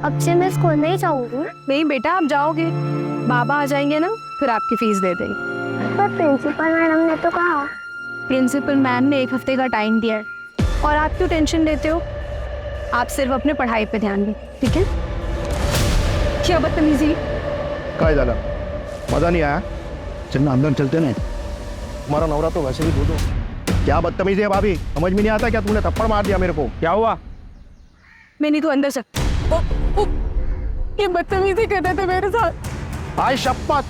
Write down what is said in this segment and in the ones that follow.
अब से मैं स्कूल नहीं जाऊंगी। नहीं बेटा, आप जाओगे, बाबा आ जाएंगे ना, फिर आपकी फीस दे देंगे। पर प्रिंसिपल मैडम ने तो कहा। प्रिंसिपल मैम ने 1 हफ्ते का टाइम दिया है और आप क्यों टेंशन लेते हो? आप सिर्फ अपने पढ़ाई पे ध्यान दें, ठीक है? क्या बदतमीजी। काय झालं? मजा नहीं आया? चल ना अंदर चलते ना। तुम्हारा नवरा तो वैसे भी दो क्या बदतमीजी है भाभी, समझ में नहीं आता क्या? तुमने थप्पड़ मार दिया मेरे को, क्या हुआ? मैं नहीं तो अंदर से ये बदतमीजी कर रहे थे मेरे साथ। आज शपथ,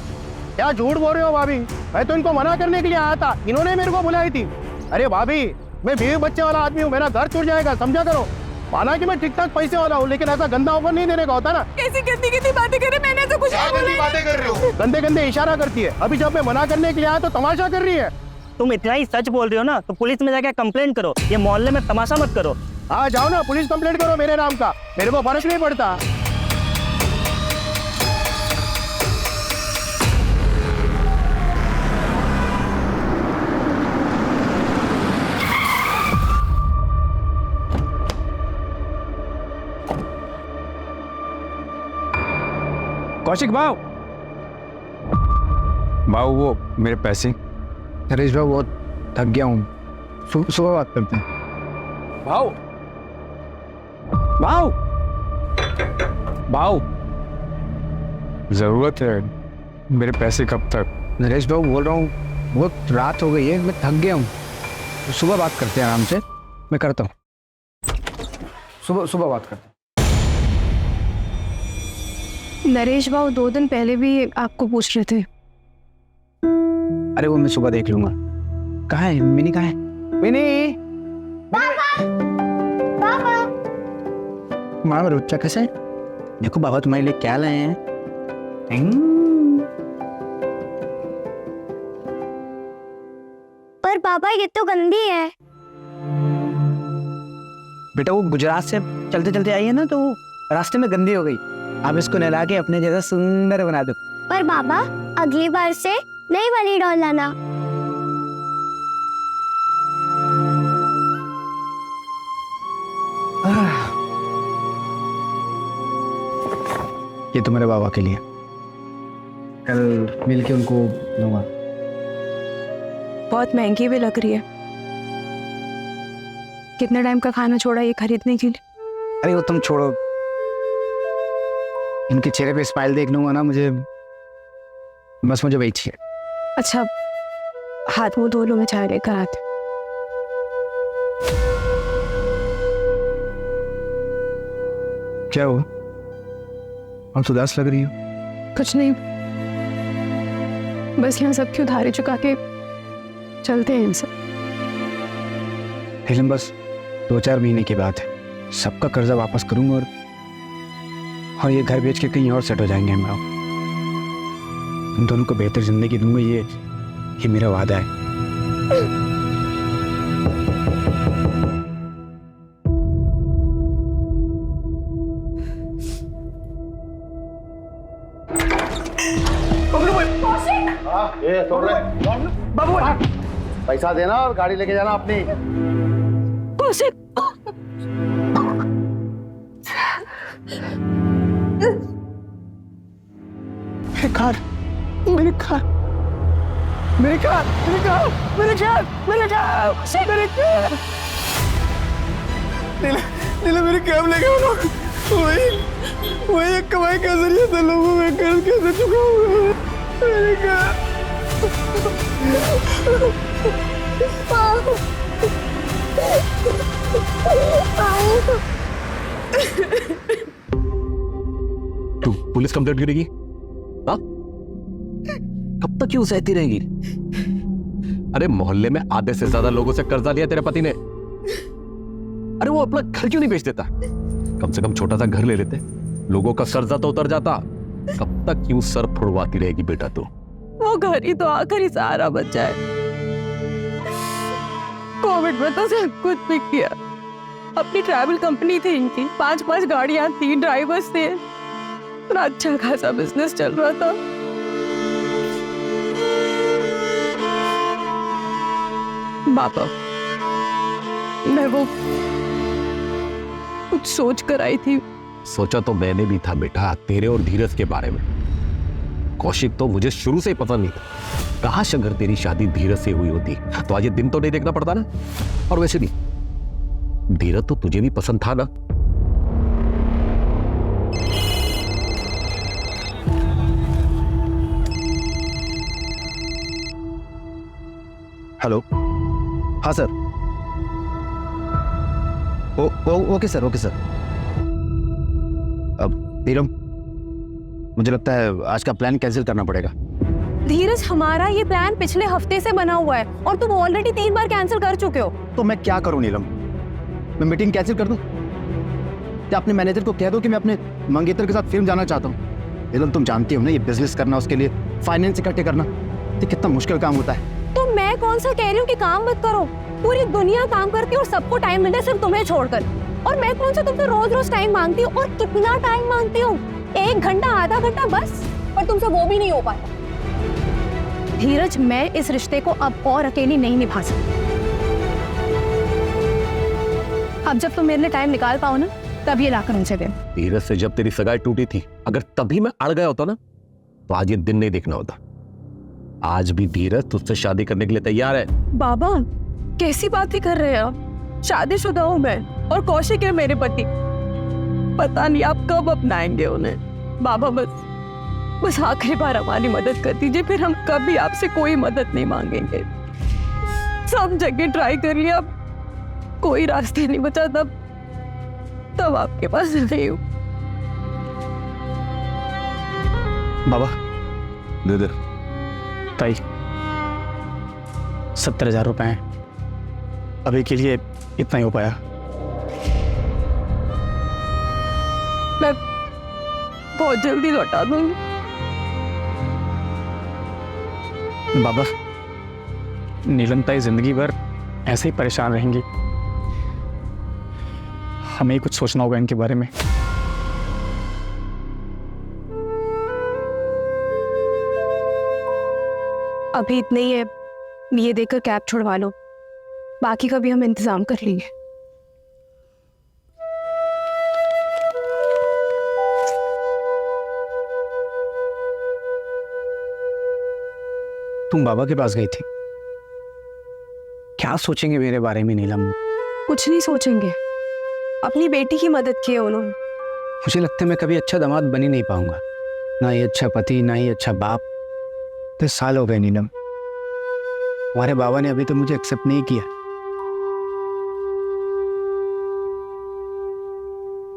क्या झूठ बोल रहे हो भाभी? मैं तो इनको मना करने के लिए आया था, इन्होंने मेरे को बुलाई थी। अरे भाभी, मैं बीवी बच्चे वाला आदमी हूँ, मेरा घर छूट जाएगा, समझा करो। माना कि मैं ठीक ठाक पैसे वाला हूँ, लेकिन ऐसा गंदा ऑफर नहीं देने का होता ना। कैसी गंदी गंदी बातें कर रहे, मैंने तो कुछ नहीं बोला। बातें कर रहे हो? गंदे गंदे इशारा करती है। अभी जब मैं मना करने के लिए आया तो तमाशा कर रही है। तुम इतना ही सच बोल रहे हो ना, तो पुलिस में जाके कंप्लेंट करो। ये मोहल्ले में तमाशा मत करो। हाँ जाओ ना, पुलिस कंप्लेंट करो मेरे नाम का, मेरे को फर्क नहीं पड़ता। कौशिक भाव, भाव वो मेरे पैसे। नरेश भाई बहुत थक गया हूँ, सुबह बात करते हैं। भाव, भाव, भाव, जरूरत है मेरे पैसे कब तक? नरेश भाई बोल रहा हूँ, बहुत रात हो गई है, मैं थक गया हूँ, सुबह बात करते हैं आराम से। मैं करता हूँ, सुबह बात करते हैं। नरेश बाबू 2 दिन पहले भी आपको पूछ रहे थे। अरे वो मैं सुबह देख लूंगा। कहाँ है मिनी? कहाँ है मिनी? माँ रुच्चा कैसे? देखो बाबा तुम्हारे लिए क्या लाए हैं। पर पापा ये तो गंदी है। बेटा वो गुजरात से चलते चलते आई है ना, तो रास्ते में गंदी हो गई। आप इसको नहला के अपने जैसा सुंदर बना दो। पर बाबा अगली बार से नई वाली डॉल लाना। ये तुम्हारे बाबा के लिए, कल मिल के उनको दूंगा। बहुत महंगी भी लग रही है। कितने टाइम का खाना छोड़ा ये खरीदने के लिए? अरे वो तुम छोड़ो, इनके चेहरे पे स्माइल देख लूंगा ना, मुझे वही चाहिए। अच्छा, हाथ मुंह धो लो, मैं चाय लेकर आती। क्या हुआ? आप तो उदास लग रही हो। कुछ नहीं, बस यहाँ सबकी उधारी चुका के चलते हैं इनसे। लेकिन बस 2-4 महीने की बात है, सबका कर्जा वापस करूंगा और ये घर बेच के कहीं और सेट हो जाएंगे हम लोग। तुम दोनों को बेहतर जिंदगी दूंगा, ये मेरा वादा है। ये छोड़ रहे बाबू, पैसा देना और गाड़ी लेके जाना अपनी। मेरी कार, मेरी कार, मेरी कार, मेरी कार, मेरी कार, मेरी कार, मेरी कार। नीला मेरी कैब ले गए लोग। वही एक कमाई का जरिया था, लोगों में कर्ज कैसे चुका हुआ। मेरी कार। तू पुलिस कंप्लेंट करेगी? हाँ? कब तक क्यों सहती रहेगी? अरे मोहल्ले में आधे से ज्यादा लोगों से कर्जा लिया तेरे पति ने। अरे वो अपना घर क्यों नहीं बेच देता? कम से कम छोटा सा घर ले लेते, लोगों का कर्जा तो उतर जाता। कब तक क्यों सर फुड़वाती रहेगी बेटा तू? वो घर ही तो आखिरी सहारा बचा है। कोविड में तो सब कुछ बिक गया। अपनी ट्रैवल कंपनी थी इनकी, 5 गाड़ियां, 3 ड्राइवर्स थे, इतना अच्छा खासा बिजनेस चल रहा था। बाबा, मैं वो कुछ सोच कर आई थी, सोचा तो मैंने भी था बेटा तेरे और धीरज के बारे में। कौशिक तो मुझे शुरू से पता नहीं था। काश अगर तेरी शादी धीरज से हुई होती तो आज ये दिन तो नहीं देखना पड़ता ना। और वैसे भी धीरज तो तुझे भी पसंद था ना। हेलो, हाँ sir. Okay sir, okay sir. अब नीलम, मुझे लगता है आज का प्लान कैंसिल करना पड़ेगा। धीरज, हमारा ये प्लान पिछले हफ्ते से बना हुआ है और तुम ऑलरेडी 3 बार कैंसिल कर चुके हो। तो मैं क्या करूं नीलम? मैं मीटिंग कैंसिल कर दूं? क्या अपने मैनेजर को कह दो कि मैं अपने मंगेतर के साथ फिल्म जाना चाहता हूं? नीलम, तुम जानती हो ना, ये बिजनेस करना, उसके लिए फाइनेंस इकट्ठे करना, ये कितना मुश्किल काम होता है। तो मैं कौन सा कह रही हूँ कि काम मत करो? पूरी दुनिया काम करती है और सबको टाइम मिलता है, सिर्फ तुम्हें छोड़कर। और मैं कौन सा तुमसे रोज रोज टाइम मांगती हूँ? और कितना टाइम मांगती हूँ? 1 घंटा, आधा घंटा बस। पर तुमसे वो भी नहीं हो पाता। धीरज, मैं इस रिश्ते को अब और अकेली नहीं निभा सकती। अब जब तुम मेरे लिए टाइम निकाल पाओ ना, तब ये लाकर मुझे दे। धीरज से जब तेरी सगाई टूटी थी, अगर तभी मैं अड़ गया होता ना, तो आज ये दिन नहीं देखना होता। आज भी धीरज तुझसे शादी करने के लिए तैयार है। बाबा, कैसी बातें कर रहे हैं आप? शादीशुदा हूँ मैं और कौशिक है मेरे पति। पता नहीं आप कब अपनाएंगे उन्हें। बाबा, बस आखिरी बार हमारी मदद कर दीजिए, फिर हम कभी आपसे कोई मदद नहीं मांगेंगे। सब जगह ट्राई कर लिया, अब कोई रास्ते नहीं बचा, तब आपके पास नहीं हूँ। बाबा, दे दे। ताई, 70,000 रुपए हैं। अभी के लिए इतना ही हो पाया। मैं बहुत जल्दी लौटा दूंगी। बाबा, नीलम ताई जिंदगी भर ऐसे ही परेशान रहेंगी। हमें ही कुछ सोचना होगा इनके बारे में। अभी इतने ही है, ये देकर कैब छुड़वा लो, बाकी का भी हम इंतजाम कर लेंगे। तुम बाबा के पास गई थी, क्या सोचेंगे मेरे बारे में नीलम? कुछ नहीं सोचेंगे, अपनी बेटी की मदद की है उन्होंने। मुझे लगता है मैं कभी अच्छा दामाद बन ही नहीं पाऊंगा, ना ही अच्छा पति, ना ही अच्छा बाप। 10 साल हो गए नीलम, हमारे बाबा ने अभी तो मुझे एक्सेप्ट नहीं किया।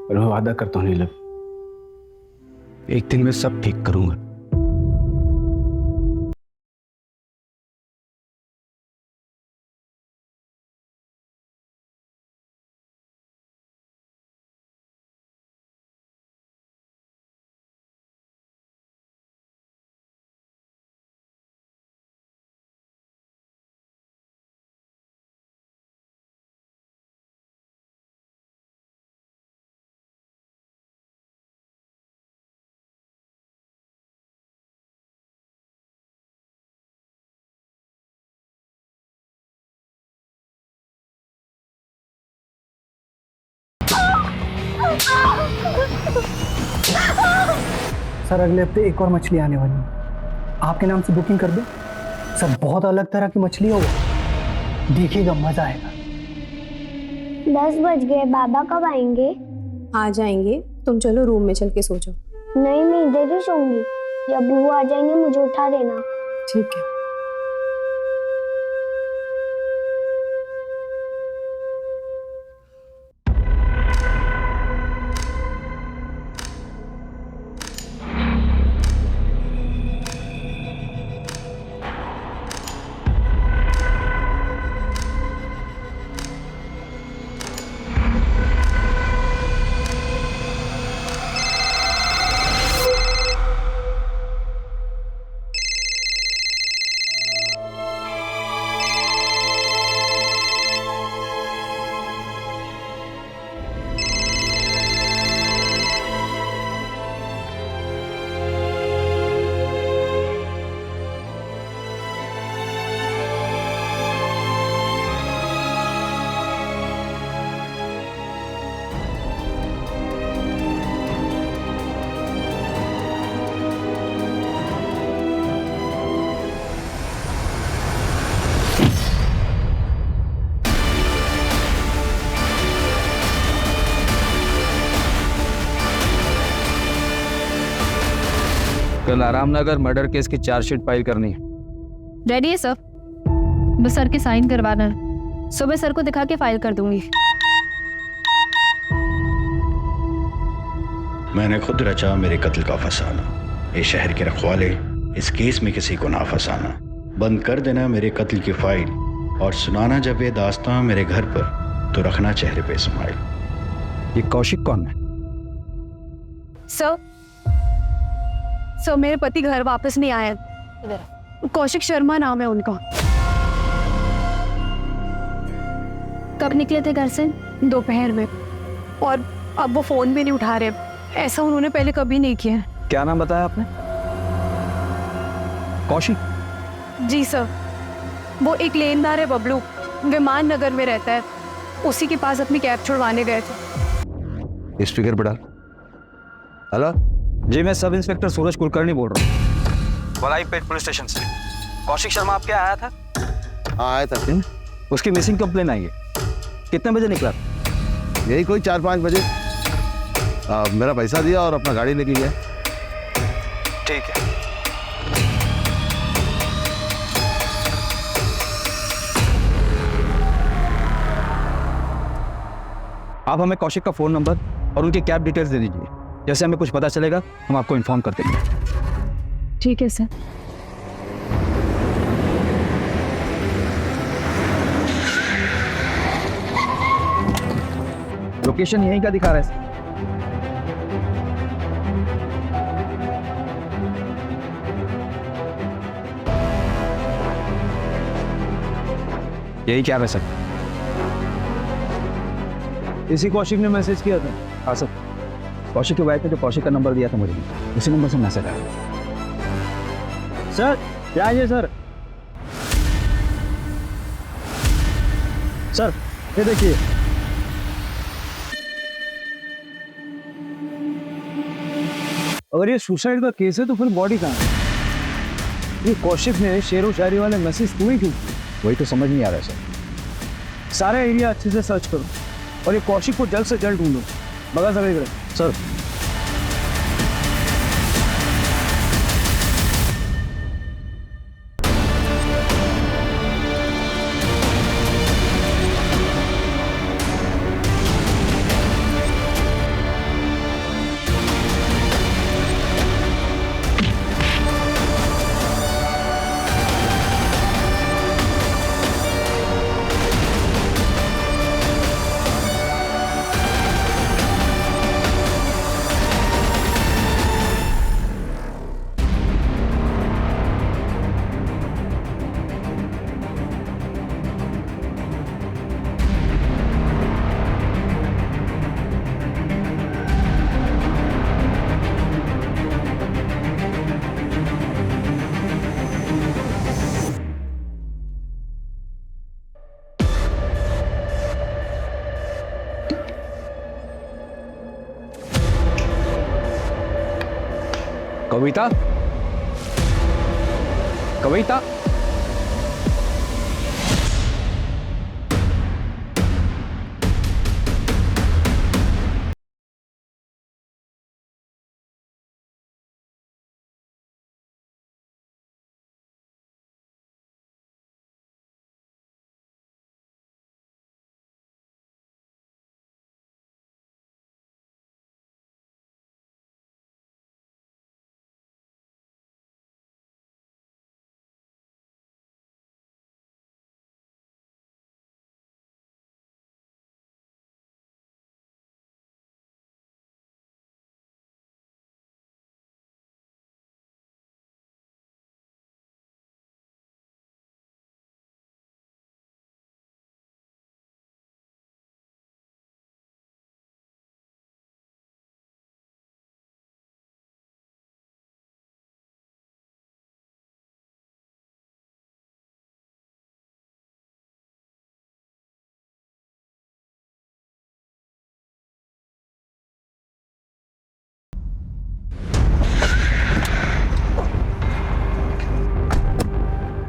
पर मैं वादा करता हूँ नीलम, एक दिन मैं सब ठीक करूंगा। सर, अगले हफ्ते एक और मछली आने वाली है, आपके नाम से बुकिंग कर दो। सर, बहुत अलग तरह की मछली होगा, देखिएगा, मजा आएगा। 10 बज गए, बाबा कब आएंगे? आ जाएंगे, तुम चलो रूम में चल के सो जाओ। नहीं, मैं इधर ही सोऊंगी, जब भी वो आ जाएंगे मुझे उठा देना। ठीक है। कल आरामनगर मर्डर केस की चार्जशीट फाइल करनी है। रेडी है सर, बस सर के साइन करवाना है। सुबह सर को दिखा के फाइल कर दूंगी। मैंने खुद रचा मेरे कत्ल का फसाना, ये शहर के रखवाले इस केस में किसी को ना फंसाना। बंद कर देना मेरे कत्ल की फाइल और सुनाना जब ये दास्तां मेरे घर पर, तो रखना चेहरे पे स्माइल। ये कौशिक कौन है? सर मेरे पति घर वापस नहीं आए। कौशिक शर्मा नाम है उनका। कब निकले थे घर से? दोपहर में, और अब वो फोन भी नहीं उठा रहे। ऐसा उन्होंने पहले कभी नहीं किया। क्या नाम बताया आपने? कौशिक? जी सर, वो एक लेनदार है बबलू, विमान नगर में रहता है। उसी के पास अपनी कैब छुड़वाने गए थे। स्पीकर पे डाल। हेलो जी, मैं सब इंस्पेक्टर सूरज कुलकर्णी बोल रहा हूँ, वलाईपेट पुलिस स्टेशन से। कौशिक शर्मा आपके आया था? हाँ आया था। उसकी मिसिंग कंप्लेन आई है। कितने बजे निकला? यही कोई 4-5 बजे। मेरा पैसा दिया और अपना गाड़ी लेके गया। ठीक है। आप हमें कौशिक का फोन नंबर और उनकी कैब डिटेल्स दे दीजिए। जैसे हमें कुछ पता चलेगा हम आपको इन्फॉर्म कर देंगे। ठीक है सर। लोकेशन यहीं का दिखा रहा है। यही क्या है सर? इसी कौशिक ने मैसेज किया था। हाँ सर, कौशिक की वाइफ ने जो कौशिक का नंबर दिया था मुझे, उसी नंबर से मैसेज आया। सर क्या है सर? सर ये देखिए, अगर ये सुसाइड का केस है तो फिर बॉडी कहाँ है? ये कौशिक ने शेरो शायरी वाले मैसेज तुम्हें क्यों? वही तो समझ नहीं आ रहा है सर। सारा एरिया अच्छे से सर्च करो और ये कौशिक को जल्द से जल्द ढूंढो। बगा सर सर। कविता, कविता,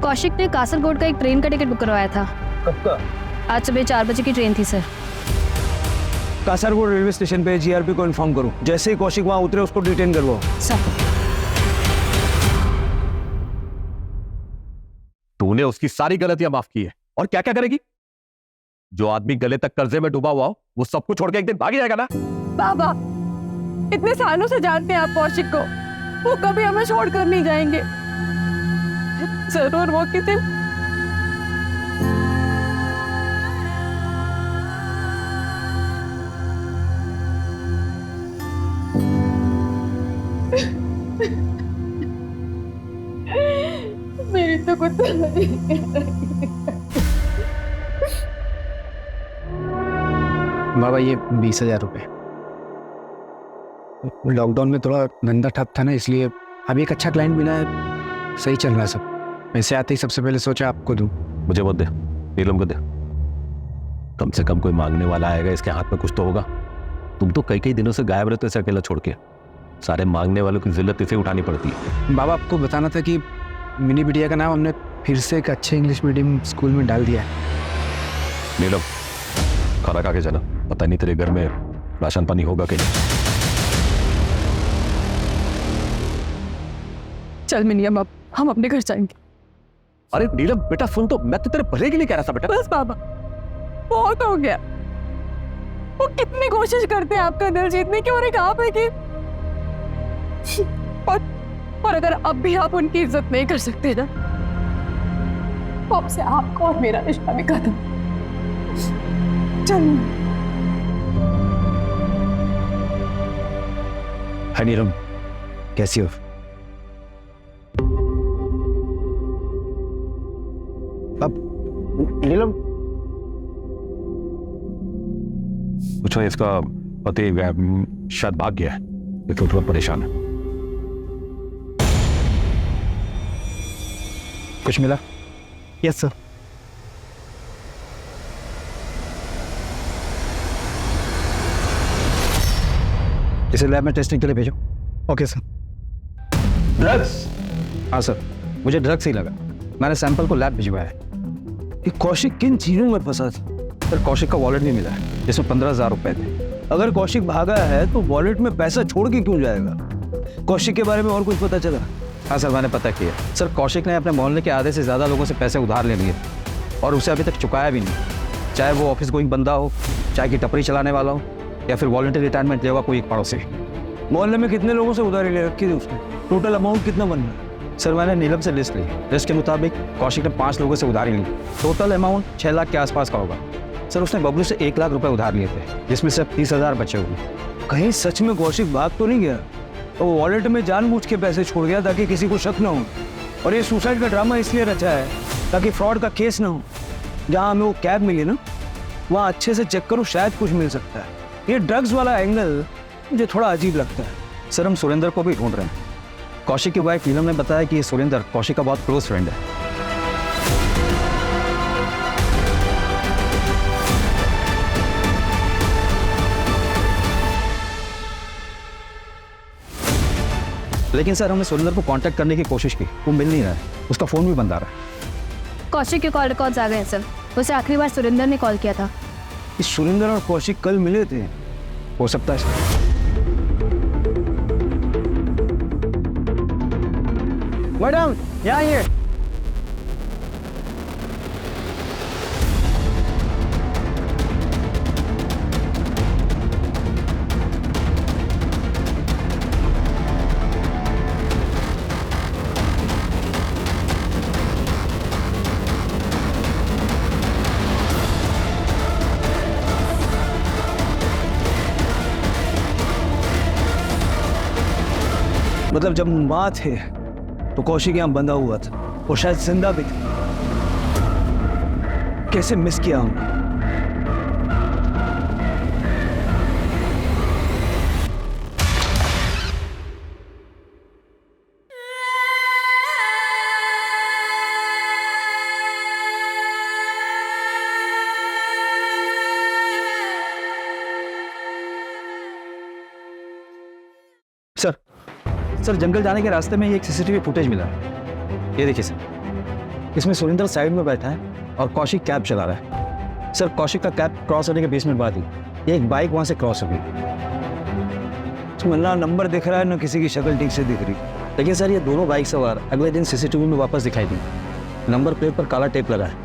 कौशिक ने कासरगोड का एक ट्रेन का टिकट बुक करवाया था। कब का? आज सुबह 4 बजे की ट्रेन थी सर। कासरगोड रेलवे स्टेशन पे जीआरपी को इन्फॉर्म करो। जैसे ही कौशिक वहां उतरे उसको डिटेन करवाओ। सर तूने उसकी सारी गलतियां माफ की है और क्या क्या करेगी? जो आदमी गले तक कर्जे में डूबा हुआ हो वो सब कुछ छोड़ के एक दिन भाग जाएगा ना। बाबा, इतने सालों से जानते हैं आप कौशिक को, वो कभी हमें छोड़कर नहीं जाएंगे। जरूर वो किसी मेरी तो कुछ बाबा ये 20,000 रुपये। लॉकडाउन में थोड़ा धंधा ठप था ना, इसलिए अभी एक अच्छा क्लाइंट मिला है, सही चल रहा है सब। पैसे आते ही सबसे पहले सोचा आपको दूं। मुझे मत दे, नीलम को दे। कम से कम कोई मांगने वाला आएगा, इसके हाथ में कुछ तो होगा। तुम तो कई दिनों से गायब रहते, इसे अकेला छोड़ के। सारे मांगने वालों की जिल्लत इसे उठानी पड़ती है। बाबा आपको बताना था कि मिनी बिटिया का नाम हमने फिर से एक अच्छे इंग्लिश मीडियम स्कूल में डाल दिया है। नीलम, खाना खा के जाना, पता नहीं तेरे घर में राशन पानी होगा कि नहीं। चल मिनियम, अब हम अपने घर जाएंगे। अरे नीलम बेटा सुन, तो मैं तो तेरे भले के लिए कह रहा था बेटा। बस बाबा, बहुत हो गया। वो कितनी कोशिश करते हैं आपका दिल जीतने की, और एक आप है कि और अगर अब भी आप उनकी इज्जत नहीं कर सकते ना, तो अब से आपका और मेरा रिश्ता भी खत्म। चल हाय नीलम, कैसी हो? अब नीलम, पूछो इसका पति शायद भाग गया है, लेकिन थोड़ा परेशान है। कुछ मिला? Yes sir. इसे लैब में टेस्टिंग के लिए भेजो। Okay sir. ड्रग्स? हाँ सर, मुझे ड्रग्स ही लगा, मैंने सैंपल को लैब भिजवाया है। ये कौशिक किन चीजों में फंसा था? सर कौशिक का वॉलेट भी मिला है, जिसमें 15,000 रुपए थे। अगर कौशिक भागा है तो वॉलेट में पैसा छोड़ के क्यों जाएगा? कौशिक के बारे में और कुछ पता चला? हाँ सर, मैंने पता किया। सर कौशिक ने अपने मोहल्ले के आधे से ज़्यादा लोगों से पैसे उधार ले लिए और उसे अभी तक चुकाया भी नहीं, चाहे वो ऑफिस गोइंग बंदा हो, चाहे कि टपरी चलाने वाला हो, या फिर वॉलंटरी रिटायरमेंट लेगा कोई एक पड़ोसी। मोहल्ले में कितने लोगों से उधारी ले रखी थी उसने? टोटल अमाउंट कितना बन रहा है? सर मैंने नीलम से लिस्ट ली, लिस्ट के मुताबिक कौशिक ने 5 लोगों से उधारी ली। टोटल अमाउंट 6 लाख के आसपास का होगा। सर उसने बबलू से 1 लाख रुपए उधार लिए थे, जिसमें से 30,000 बचे हुए। कहीं सच में कौशिक भाग तो नहीं गया? तो वो वॉलेट में जानबूझ के पैसे छोड़ गया ताकि किसी को शक ना हो, और ये सुसाइड का ड्रामा इसलिए रचा है ताकि फ्रॉड का केस ना हो। जहाँ हमें वो कैब मिली ना, वहाँ अच्छे से चेक करो, शायद कुछ मिल सकता है। ये ड्रग्स वाला एंगल मुझे थोड़ा अजीब लगता है। सर हम सुरेंद्र को भी ढूंढ रहे हैं। कौशिक की वाइफ नीलम ने बताया कि ये सुरेंद्र कौशिक का बहुत क्लोज फ्रेंड है। लेकिन सर हमने सुरेंद्र को कांटेक्ट करने की कोशिश की, वो मिल नहीं रहा है, उसका फोन भी बंद आ रहा है। कौशिक के कॉल रिकॉर्ड्स आ गए हैं सर। उसे आखिरी बार सुरेंद्र ने कॉल किया था। इस सुरेंद्र और कौशिक कल मिले थे? हो सकता है। मैडम यहाँ आइए। मतलब जब माँ थे तो कौशिक यहाँ बंधा हुआ था, वो शायद जिंदा भी था। कैसे मिस किया हमने? सर जंगल जाने के रास्ते में एक सीसीटीवी फुटेज मिला है, ये देखिए सर। इसमें सुरेंद्र साइड में बैठा है और कौशिक कैब चला रहा है। सर कौशिक का कैब क्रॉस होने के 20 मिनट बाद ही एक बाइक वहां से क्रॉस हो गई। तो ना नंबर दिख रहा है, ना किसी की शक्ल ठीक से दिख रही। लेकिन सर ये दोनों बाइक सवार अगले दिन सीसीटीवी में वापस दिखाई दी। नंबर प्लेट पर काला टेप लगा है,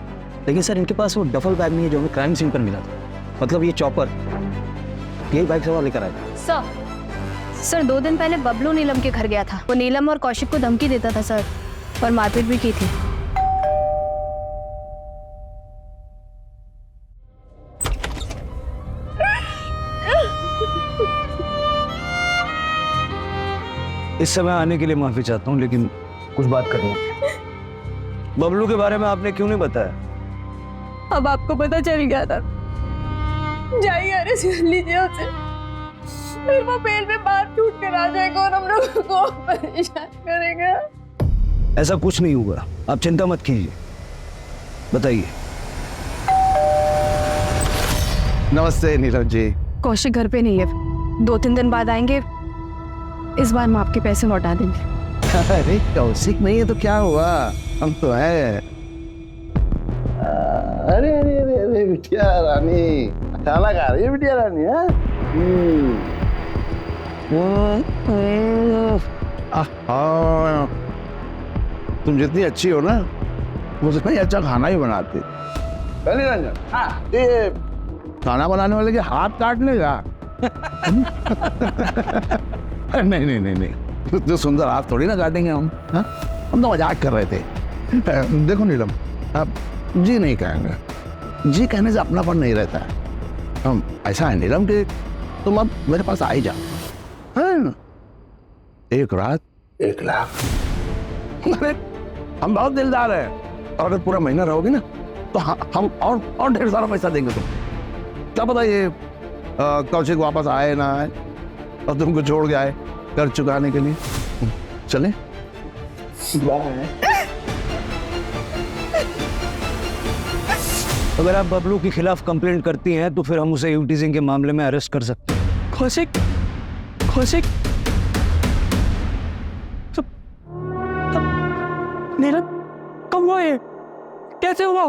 लेकिन सर इनके पास वो डफल बैग नहीं है जो हमें क्राइम सीन पर मिला था। मतलब ये चॉपर यही बाइक सवार लेकर आया। सर 2 दिन पहले बबलू नीलम के घर गया था। वो नीलम और कौशिक को धमकी देता था सर, और मारपीट भी की थी। इस समय आने के लिए माफी चाहता हूँ, लेकिन कुछ बात करनी है। बबलू के बारे में आपने क्यों नहीं बताया? अब आपको पता चल गया था। जाइए अरेस्ट कर लीजिए उसे, फिर वो बेल पे बाहर छूट कर आ जाएगा और हम लोगों को परेशान करेगा। ऐसा कुछ नहीं हुआ, आप चिंता मत कीजिए। बताइए। नमस्ते नीरज जी। कौशिक घर पे नहीं है, 2-3 दिन बाद आएंगे। इस बार हम आपके पैसे लौटा देंगे। अरे कौशिक नहीं है तो क्या हुआ, हम तो है। अरे अरे अरे अरे बिटिया रानी, खाना खा रही है बिटिया रानी? तुम जितनी अच्छी हो ना, मुझे ही अच्छा खाना ही बनाती। पहले रंजन, ये खाना बनाने वाले के हाथ काट लेगा? नहीं नहीं नहीं नहीं, जो सुंदर हाथ थोड़ी ना काटेंगे हम। हा? हम तो मजाक कर रहे थे। देखो नीलम, आप जी नहीं कहेंगे, जी कहने से अपनापन नहीं रहता है। हम ऐसा है नीलम कि तुम अब मेरे पास आ ही जाओ। हाँ? 1 रात 1 लाख। अरे हम बहुत दिलदार हैं, और अगर पूरा महीना रहोगे ना तो हम और ढेर सारा पैसा देंगे तुम। क्या पता ये कौशिक वापस आए ना आए और तुमको छोड़ के आए कर चुकाने के लिए। चले बाय। अगर आप बबलू के खिलाफ कंप्लेंट करती हैं तो फिर हम उसे यूटीजिंग के मामले में अरेस्ट कर सकते हैं। कौशिक, कौशिक, मेरा कब हुआ ये? कैसे हुआ?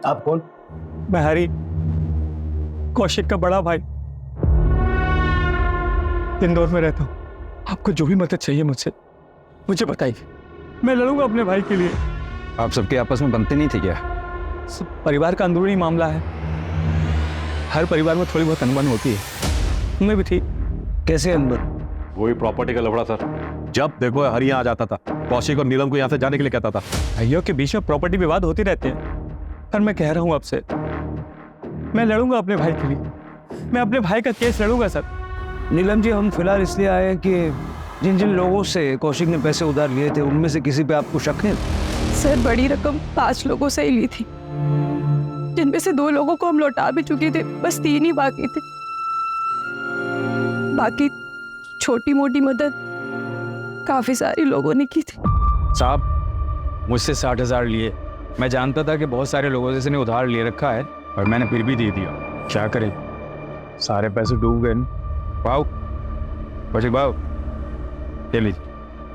आप कौन? मैं हरी, कौशिक का बड़ा भाई, इंदौर में रहता हूँ। आपको जो भी मदद चाहिए मुझसे मुझे बताइए, मैं लड़ूंगा अपने भाई के लिए। आप सबके आपस में बनते नहीं थे क्या? सब परिवार का अंदरूनी मामला है, हर परिवार में थोड़ी बहुत अनबन होती है, उनमें भी थी। कैसे अनबन? वही प्रॉपर्टी का लफड़ा सर। जब देखो हरी यहाँ आ जाता था, कौशिक और नीलम को यहाँ से जाने के लिए कहता था। भाइयों के बीच में प्रॉपर्टी विवाद होती रहते हैं, पर मैं कह रहा हूँ आपसे, मैं लड़ूंगा अपने भाई के लिए, मैं अपने भाई का केस लड़ूंगा सर। नीलम जी, हम फिलहाल इसलिए आए हैं कि जिन जिन लोगों से कौशिक ने पैसे उधार लिए थे उनमें से किसी पे आपको शक है? सर बड़ी रकम 5 लोगों से ही ली थी, जिनमें से 2 लोगों को हम लौटा भी चुके थे, बस 3 ही बाकी थे। बाकी छोटी मोटी मदद काफी सारी लोगों ने की थी। साहब मुझसे 60,000 लिए, मैं जानता था कि बहुत सारे लोगों से इसने उधार ले रखा है और मैंने फिर भी दे दिया। क्या करें, सारे पैसे डूब गए। भाव कौशिक भाव, ले लीजिए,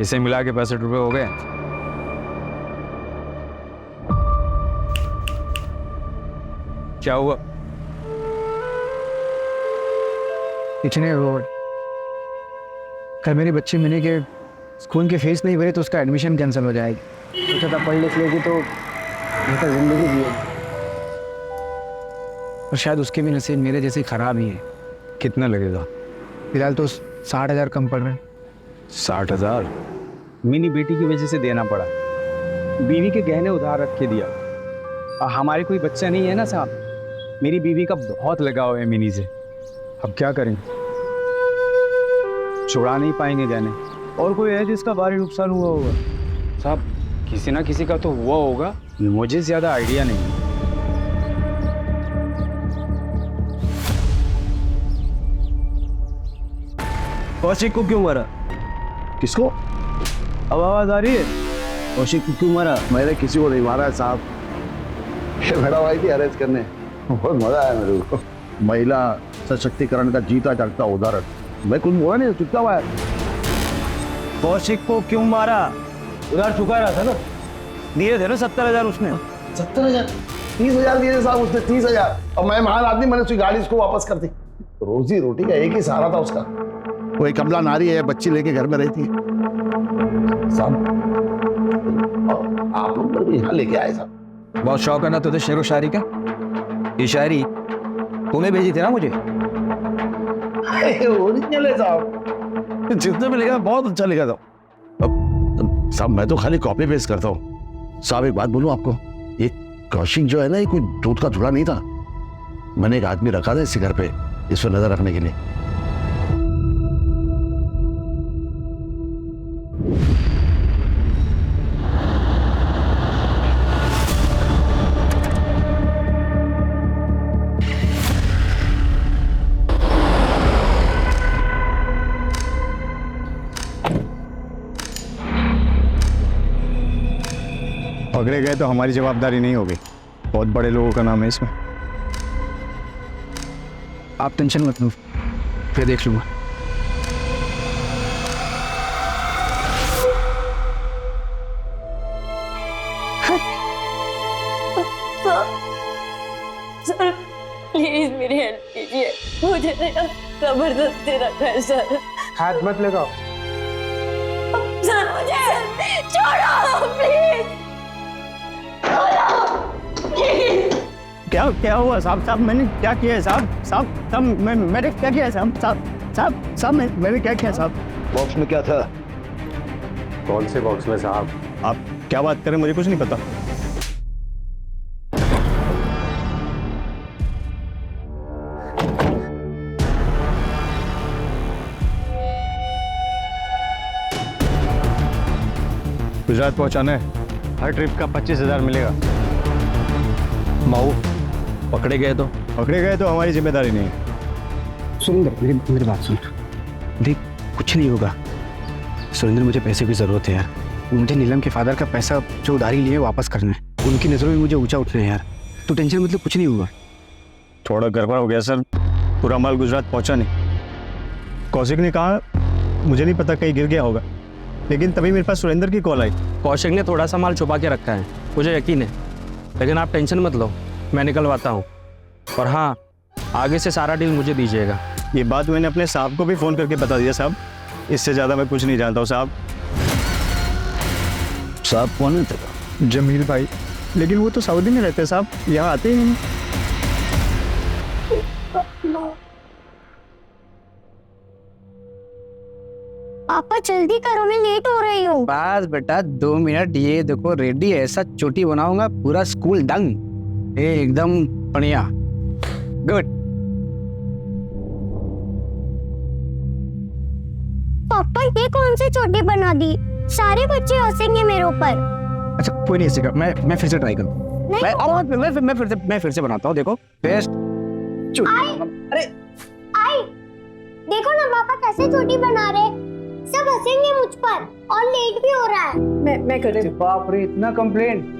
इसे मिला के 65 रुपये हो गए। क्या हुआ? कितने रोड कल मेरी बच्ची मिनी के स्कूल की फीस नहीं भरी तो उसका एडमिशन कैंसिल हो जाएगी। सोचा था पढ़ लिख लेगी तो बेहतर जिंदगी जिएगी, और शायद उसकी भी नसीब मेरे जैसे खराब ही है। कितना लगेगा? फिलहाल तो 60,000 कम पड़ रहे हैं। 60,000 मिनी बेटी की वजह से देना पड़ा, बीवी के गहने उधार रख के दिया। और हमारे कोई बच्चा नहीं है ना साहब, मेरी बीवी का बहुत लगाव है मिनी से। अब क्या करें, छुड़ा नहीं पाएंगे गहने। और कोई है जिसका भारी नुकसान हुआ होगा? साहब किसी ना किसी का तो हुआ होगा, मुझे ज्यादा आइडिया नहीं है। कौशिक को क्यों मारा? किसको? अब आवाज आ रही है? कौशिक को क्यों मारा? मैंने किसी को नहीं मारा है साहब, ये मैडम आई थी अरेस्ट करने, बहुत मजा आया मेरे को। महिला सशक्तिकरण का जीता जागता उदाहरण। मैं कुछ बोला नहीं, चुपचाप हुआ है। कौशिक को क्यों मारा? उधार चुका रहा था ना, दिए थे ना 70,000 उसने। 70,000? 30,000 दिए साहब उसने, 30,000। और मैं महान आदमी, मैंने उसकी गाड़ी उसको वापस कर दी। रोजी रोटी का एक ही सहारा था उसका। वो एक कमला नारी है, बच्ची लेके घर में रहती है। साहब आप लोग मेरे को यहाँ लेके आए साहब। बहुत शौक है ना तुझे शेर व शायरी का? ये शायरी तूने भेजी थी ना मुझे? ओरिजिनल है साहब, जितने में लिखा बहुत अच्छा लिखा था। अब साहब मैं तो खाली कॉपी पेस्ट करता हूँ। साहब एक बात बोलूं आपको, ये कौशिक जो है ना, ये कोई दूध का धुला नहीं था। मैंने एक आदमी रखा था इसी घर पे इस पर नजर रखने के लिए। पकड़े गए तो हमारी जवाबदारी नहीं होगी, बहुत बड़े लोगों का नाम है इसमें। आप टेंशन मत लो, फिर देख लूंगा। सर प्लीज मेरी हेल्प कीजिए, मुझे ना जबरदस्ती रखा है सर। हाथ मत लगाओ। सर मुझे छोड़ो प्लीज। क्या हुआ साहब? साहब मैंने क्या किया है साहब? साहब मैंने क्या किया है साहब? साहब मैंने क्या किया साहब? बॉक्स में क्या था? कौन से बॉक्स में साहब? आप क्या बात करें, मुझे कुछ नहीं पता। गुजरात पहुंचाना है, हर ट्रिप का 25,000 मिलेगा। माऊ पकड़े गए तो हमारी जिम्मेदारी नहीं है। सुरेंद्र मेरी बात सुन, देख कुछ नहीं होगा। सुरेंद्र मुझे पैसे की ज़रूरत है यार, मुझे नीलम के फादर का पैसा जो उधारी लिए वापस करना है। उनकी नज़रों में मुझे ऊंचा उठना है यार। तो टेंशन मतलब कुछ नहीं होगा। थोड़ा गड़बड़ हो गया सर, पूरा माल गुजरात पहुंचा नहीं। कौशिक ने कहा, मुझे नहीं पता कहीं गिर गया होगा, लेकिन तभी मेरे पास सुरेंद्र की कॉल आई। कौशिक ने थोड़ा सा माल छुपा के रखा है, मुझे यकीन है। लेकिन आप टेंशन मत लो, मैं निकलवाता हूँ। और हाँ, आगे से सारा डील मुझे दीजिएगा। ये बात मैंने अपने साहब को भी फ़ोन करके बता दिया साहब, इससे ज़्यादा मैं कुछ नहीं जानता हूँ साहब। साहब कौन है तेरा? जमील भाई, लेकिन वो तो सऊदी में रहते हैं साहब, यहाँ आते ही नहीं। पापा जल्दी करो, मैं लेट हो रही हूँ। बस बेटा 2 मिनट, ये देखो रेडी, ऐसा चोटी बनाऊंगा पूरा स्कूल दंग एकदम बढ़िया। गुड। पापा ये कौन सी चोटी बना दी? सारे बच्चे हंसेंगे मेरे ऊपर। अच्छा कोई नहीं हंसेगा, मैं फिर से ट्राई करूँ। नहीं, मैं फिर से बनाता हूँ। देखो बेस्ट अरे आई देखो ना पापा कैसे चोटी बना रहे, सब हंसेंगे मुझ पर और लेट भी हो रहा है। मैं कर रही हूँ। बाप रे, इतना कंप्लेंट।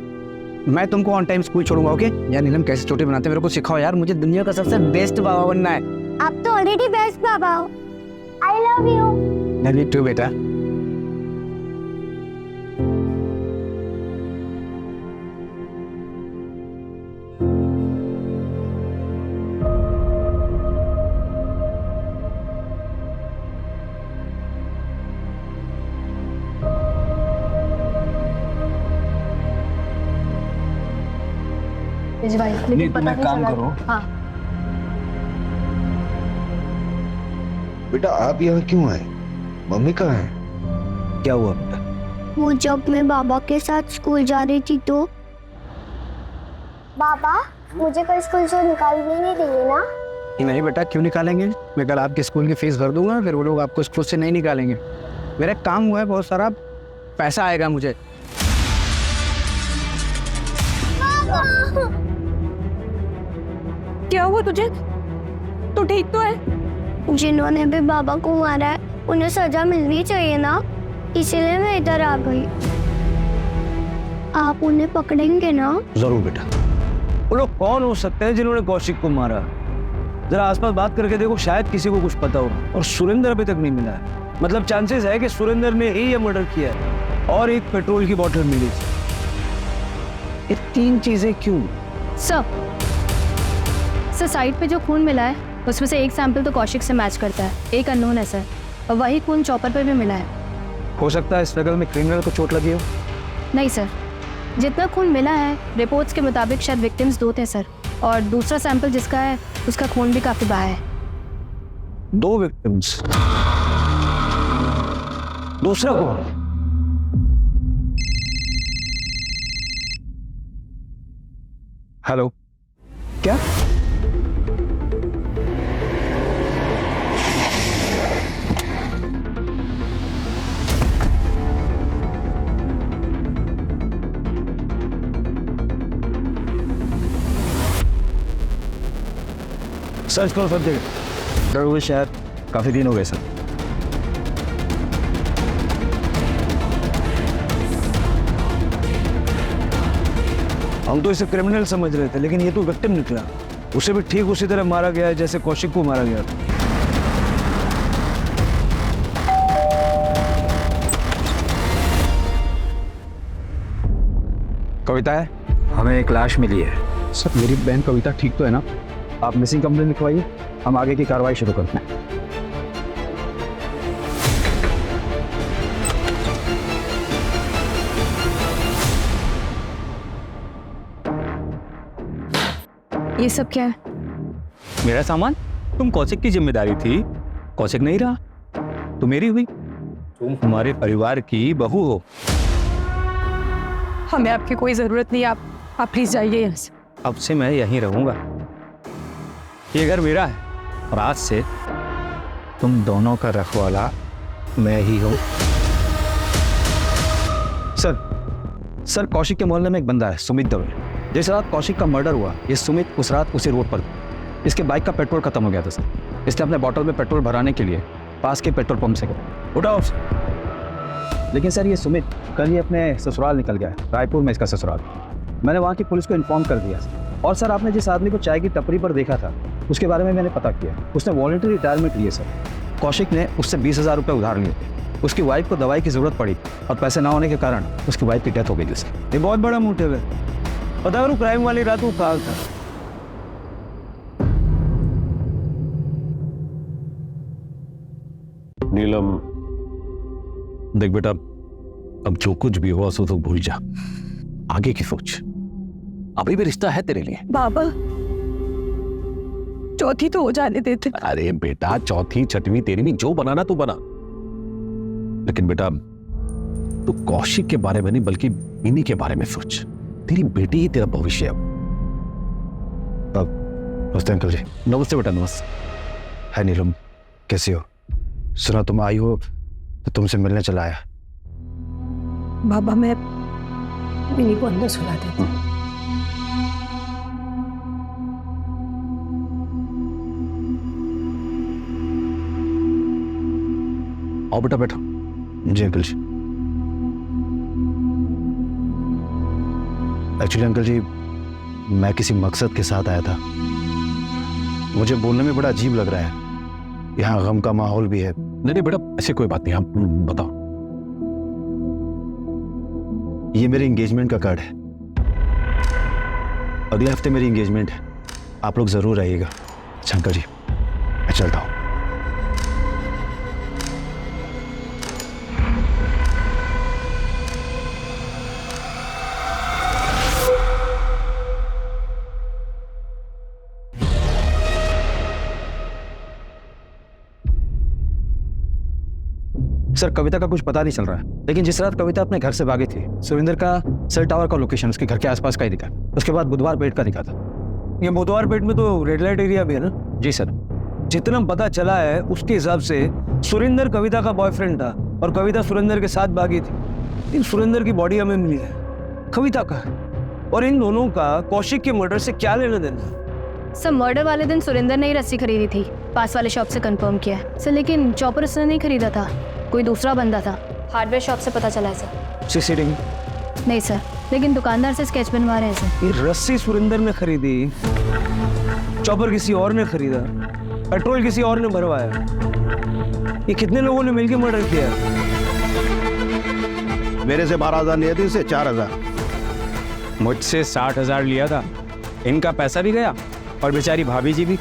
मैं तुमको ऑन टाइम स्कूल छोड़ूंगा, ओके? यार नीलम कैसे चोटी बनाते हैं मेरे को सिखाओ यार, मुझे दुनिया का सबसे बेस्ट बाबा बनना है। आप तो ऑलरेडी बेस्ट बाबा हो। I love you. Love you too बेटा। भाई लेकिन पता नहीं काम चला। करो। हाँ बेटा आप यहाँ क्यों आए? मम्मी कहाँ है? क्या हुआ बेटा? वो जब मैं बाबा के साथ स्कूल जा रही थी तो बाबा मुझे कल स्कूल से निकालने नहीं देंगे ना? नहीं बेटा, क्यों निकालेंगे? मैं कल आपके स्कूल की फीस भर दूंगा, फिर वो लोग आपको स्कूल से नहीं निकालेंगे। मेरा काम हुआ है, बहुत सारा पैसा आएगा मुझे। क्या हुआ तुझे? तू ठीक तो है? जिन्होंने भी बाबा को मारा है उन्हें सजा मिलनी चाहिए ना, इसीलिए मैं इधर आ गई। आप उन्हें पकड़ेंगे ना? जरूर बेटा। वो लोग कौन हो सकते हैं जिन्होंने कौशिक को मारा? जरा आसपास बात करके देखो, शायद किसी को कुछ पता हो। और सुरेंद्र अभी तक नहीं मिला है, मतलब चांसेस है कि सुरेंद्र ने ही ये मर्डर किया है। और एक पेट्रोल की बोतल मिली थी। ये 3 चीजें क्यों? सर साइट पे जो खून मिला है उसमें से एक सैंपल तो कौशिक से मैच करता है, एक अननोन है सर। और वही खून चॉपर पे भी मिला है। हो सकता है स्ट्रगल में क्रिमिनल को चोट लगी हो। नहीं सर, जितना खून मिला है रिपोर्ट्स के मुताबिक शायद विक्टिम्स 2 थे सर, और दूसरा सैंपल जिसका है उसका खून भी काफी बहा है। 2 विक्टिम्स, दूसरा कौन? हेलो, क्या? सर्च करो सब जगह। डर हुए शायद काफी दिन हो गए सर। हम तो इसे क्रिमिनल समझ रहे थे, लेकिन ये तो विक्टिम निकला। उसे भी ठीक उसी तरह मारा गया है जैसे कौशिक को मारा गया था। कविता है? हमें एक लाश मिली है। सर मेरी बहन कविता ठीक तो है ना? आप मिसिंग कंप्लेंट लिखवाइए, हम आगे की कार्रवाई शुरू करते हैं। ये सब क्या है? मेरा सामान? तुम कौशिक की जिम्मेदारी थी, कौशिक नहीं रहा तो मेरी हुई। तुम हमारे परिवार की बहू हो। हमें आपकी कोई जरूरत नहीं, आप प्लीज जाइए यहाँ से। अब से मैं यहीं रहूंगा, ये घर मेरा है और आज से तुम दोनों का रखवाला मैं ही हूँ। सर कौशिक के मोहल्ले में एक बंदा है सुमित दवे। जिस रात कौशिक का मर्डर हुआ, ये सुमित उस रात उसी रोड पर था। इसके बाइक का पेट्रोल खत्म हो गया था सर। इसने अपने बॉटल में पेट्रोल भराने के लिए पास के पेट्रोल पंप से गया। उठाओ। लेकिन सर ये सुमित कल ही अपने ससुराल निकल गया है। रायपुर में इसका ससुराल। मैंने वहाँ की पुलिस को इन्फॉर्म कर दिया। और सर आपने जिस आदमी को चाय की टपरी पर देखा था, उसके बारे में मैंने पता किया। उसने वॉलंटरी रिटायरमेंट लिए सर। कौशिक ने उससे 20,000 रुपये उधार लिए थे। उसकी वाइफ को दवाई की जरूरत पड़ी और पैसे ना होने के कारण उसकी वाइफ की डेथ हो गई। ये बहुत बड़ा मोटिव है। पता करो क्राइम वाली रात वो कहाँ था? नीलम, देख बेटा, अब जो कुछ भी हुआ सो तो भूल जा। आगे की सोच। अभी भी रिश्ता है तेरे लिए। बाबा, चौथी तो हो जाने देते। अरे बेटा, चौथी छठवीं तेरी भी जो बनाना तू बना। लेकिन बेटा तू कौशिक के बारे में नहीं बल्कि इन्हीं के बारे में सोच। तेरी बेटी ही तेरा भविष्य है। नमस्ते अंकल जी। नमस्ते बेटा, नमस्ते। है नीलम, कैसी हो? सुना तुम आई हो तो तुमसे मिलने चला आया। बाबा मैं मिनी को अंदर सुला देती हूँ। आओ बेटा, बैठो। जी अंकल जी। एक्चुअली अंकल जी, मैं किसी मकसद के साथ आया था। मुझे बोलने में बड़ा अजीब लग रहा है। यहाँ गम का माहौल भी है। नहीं नहीं बेटा, ऐसी कोई बात नहीं। आप बताओ। ये मेरे एंगेजमेंट का कार्ड है। अगले हफ्ते मेरी एंगेजमेंट है। आप लोग जरूर आइएगा। अच्छा अंकल जी, मैं चलता हूँ। सर कविता का कुछ पता नहीं चल रहा है, लेकिन जिस रात कविता अपने घर से भागी थी, सुरेंद्र का सेल टावर का लोकेशन उसके घर के आसपास का ही दिखा। उसके बाद बुधवार पेट का दिखा था। ये बुधवार पेट में तो रेड लाइट एरिया भी है ना? जी सर। जितना पता चला है उसके हिसाब से सुरेंद्र कविता का बॉयफ्रेंड था और कविता सुरेंद्र के साथ भागी थी। लेकिन सुरेंद्र की बॉडी हमें मिली है, कविता का है। और इन दोनों का कौशिक के मर्डर से क्या लेना देना? सर मर्डर वाले दिन सुरेंद्र ने ही रस्सी खरीदी थी, पास वाले शॉप से कंफर्म किया है सर। लेकिन चॉपर उसने नहीं खरीदा था, कोई दूसरा बंदा था। हार्डवेयर शॉप से पता चला है सर। सीसीटीवी नहीं सर, लेकिन दुकानदार से स्केच बनवा रहे हैं सर। ये रस्सी सुरेंद्र ने खरीदी, चॉपर किसी और ने खरीदा, पेट्रोल किसी और ने भरवाया। ये कितने लोगों ने मिलकर मर्डर किया? मेरे से 12,000 लिए थे, इससे 4,000। मुझसे 60,000 लिया था। इनका पैसा भी गया और बेचारी भाभी जी भी।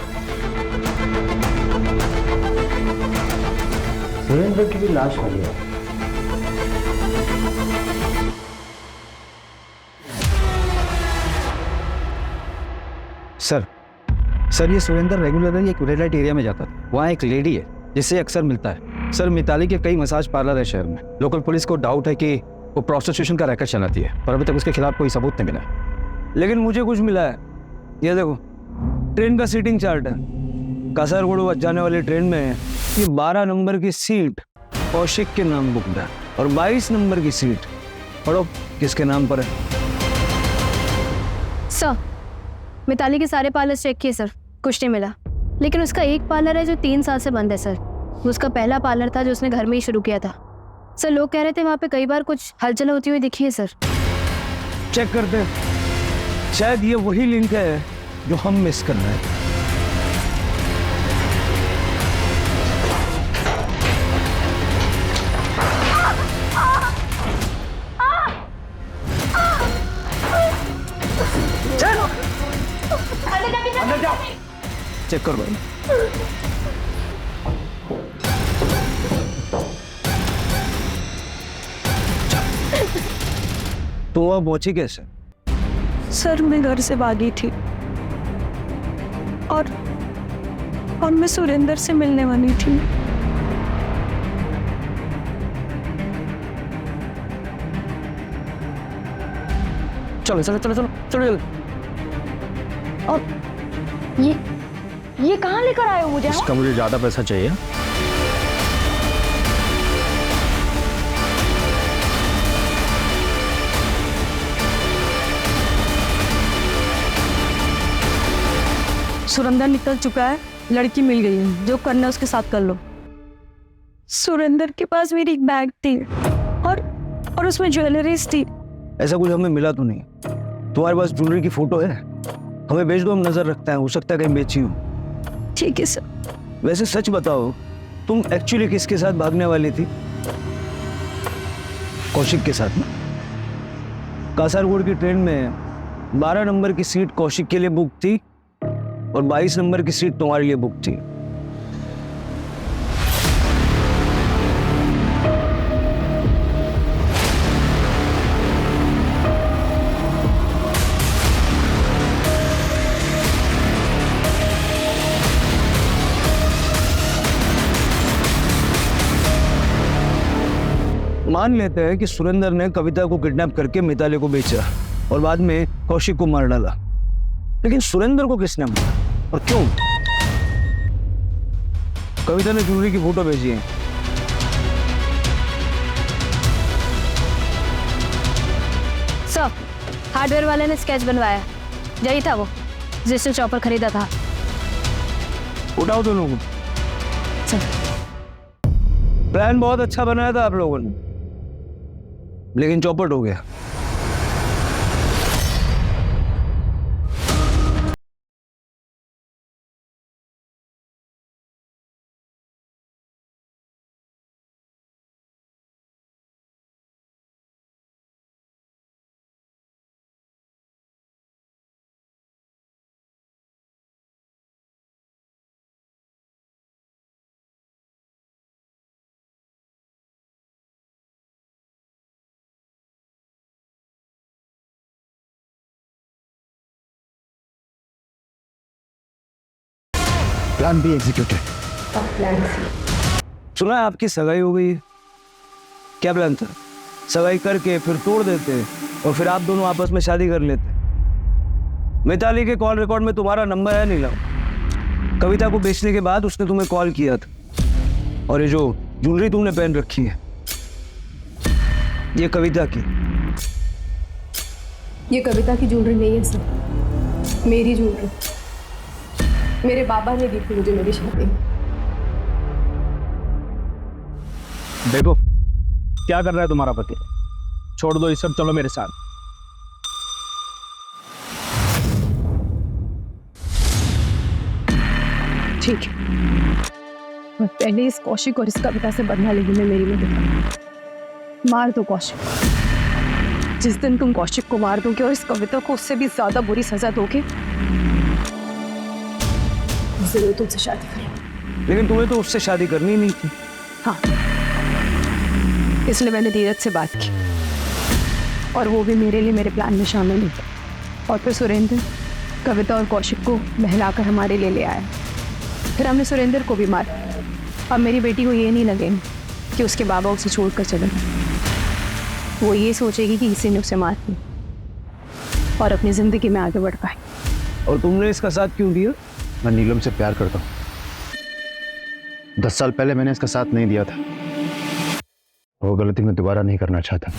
सुरेंद्र की भी लाश मिली है। सर ये सुरेंद्र रेगुलरली एक रेड लाइट एरिया में जाता था। वहाँ एक लेडी है जिससे अक्सर मिलता है। सर मिताली के कई मसाज पार्लर है शहर में। लोकल पुलिस को डाउट है कि वो प्रोस्टिट्यूशन का रैकेट चलाती है, पर अभी तक उसके खिलाफ कोई सबूत नहीं मिला। लेकिन मुझे कुछ मिला है। ये देखो, ट्रेन का सीटिंग चार्ट है। कासरगोड जाने वाली ट्रेन में ये 12 नंबर की सीट कौशिक के नाम बुक है और 22 नंबर की सीट पढ़ो किसके नाम पर है। सर, मिताली के सारे पार्लर चेक किए सर, कुछ नहीं मिला। लेकिन उसका एक पार्लर है जो 3 साल से बंद है सर। वो उसका पहला पार्लर था जो उसने घर में ही शुरू किया था। सर लोग कह रहे थे वहाँ पे कई बार कुछ हलचल होती हुई दिखी है सर। चेक करते हैं, शायद ये वही लिंक है जो हम मिस कर रहे हैं। चेक कर लो। तो वह पहुंची कैसे? सर मैं घर से भागी थी और मैं सुरेंद्र से मिलने वाली थी। चलो चलो चलो चलो चलो चलो। और ये कहाँ लेकर आए हो मुझे? इसका मुझे ज्यादा पैसा चाहिए। सुरेंद्र निकल चुका है, लड़की मिल गई है, जो करना है उसके साथ कर लो। सुरेंद्र के पास मेरी एक बैग थी और उसमें ज्वेलरीज थी। ऐसा कुछ हमें मिला तो नहीं। तुम्हारे पास ज्वेलरी की फोटो है? हमें भेज दो, हम नजर रखते हैं, हो सकता है कहीं बेची हो। ठीक है सर। वैसे सच बताओ, तुम एक्चुअली किसके साथ भागने वाली थी? कौशिक के साथ ना? कासरगोड की ट्रेन में 12 नंबर की सीट कौशिक के लिए बुक थी और 22 नंबर की सीट तुम्हारे लिए बुक थी। मान लेते हैं कि सुरेंद्र ने कविता को किडनैप करके मिताली को बेचा और बाद में कौशिक को मार डाला, लेकिन सुरेंद्र को किसने मारा और क्यों? कविता ने ज्वेलरी की फोटो भेजी है। सर, हार्डवेयर वाले ने स्केच बनवाया, यही था वो जिससे चॉपर खरीदा था। उठाओ दोनों को। प्लान बहुत अच्छा बनाया था आप लोगों ने, लेकिन चौपट हो गया। Plan be executed. सुना है आपकी सगाई हो गई है? क्या प्लान था? सगाई करके फिर तोड़ देते और फिर आप दोनों आपस में शादी कर लेते। मिताली के कॉल रिकॉर्ड में तुम्हारा नंबर है नीलम। कविता को बेचने के बाद उसने तुम्हें कॉल किया था। और ये जो ज्वेलरी तुमने पहन रखी है, ये कविता की? ये कविता की ज्वेलरी नहीं है सर, मेरी ज्वेलरी। मेरे बाबा ने दी थी मुझे मेरी शादी। देखो क्या कर रहा है तुम्हारा पति। छोड़ दो ये सब, चलो मेरे साथ। ठीक है, मैं पहले इस कौशिक और इस कविता से बदला लेगी। मैं मेरी मदद मार दो कौशिक। जिस दिन तुम कौशिक को मार दोगे और इस कविता को उससे भी ज्यादा बुरी सजा दोगे, जरूर तुमसे शादी करेंगे। लेकिन तुम्हें तो उससे शादी करनी नहीं थी। हाँ, इसलिए मैंने धीरज से बात की और वो भी मेरे लिए मेरे प्लान में शामिल हुआ। और फिर सुरेंद्र कविता और कौशिक को बहलाकर हमारे लिए ले आया। फिर हमने सुरेंद्र को भी मारा। अब मेरी बेटी को ये नहीं लगेगा कि उसके बाबा उसे छोड़कर चले गए। वो ये सोचेगी कि इसी ने उसे मार दिया और अपनी जिंदगी में आगे बढ़ पाए। और तुमने इसका साथ क्यों दिया? मैं नीलम से प्यार करता हूँ। 10 साल पहले मैंने इसका साथ नहीं दिया था। वो गलती मैं दोबारा नहीं करना चाहता।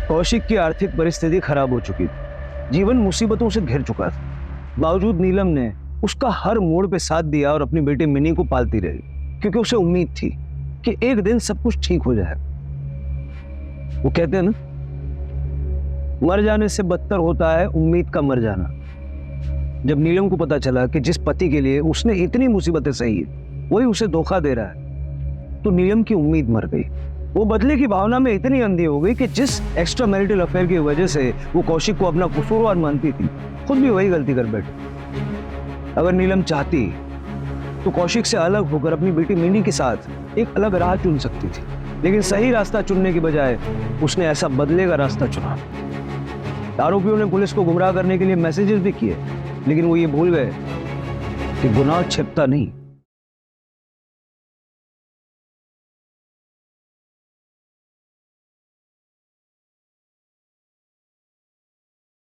कौशिक की आर्थिक परिस्थिति खराब हो चुकी थी, जीवन मुसीबतों से घिर चुका था। बावजूद नीलम ने उसका हर मोड़ पे साथ दिया और अपनी बेटी मिनी को पालती रही, क्योंकि उसे उम्मीद थी कि एक दिन सब कुछ ठीक हो जाएगा। वो कहते हैं ना, मर जाने से बदतर होता है उम्मीद का मर जाना। जब नीलम को पता चला कि जिस पति के लिए उसने इतनी मुसीबतें सही है वही उसे धोखा दे रहा है, तो नीलम की उम्मीद मर गई। वो बदले की भावना में इतनी अंधी हो गई कि जिस एक्स्ट्रा मैरिटल अफेयर की वजह से वो कौशिक को अपना कसूरवार मानती थी, खुद भी वही गलती कर बैठी। अगर नीलम चाहती तो कौशिक से अलग होकर अपनी बेटी मिनी के साथ एक अलग राह चुन सकती थी, लेकिन सही रास्ता चुनने की बजाय उसने ऐसा बदले का रास्ता चुना। आरोपियों ने पुलिस को गुमराह करने के लिए मैसेजेस भी किए, लेकिन वो ये भूल गए कि गुनाह छिपता नहीं,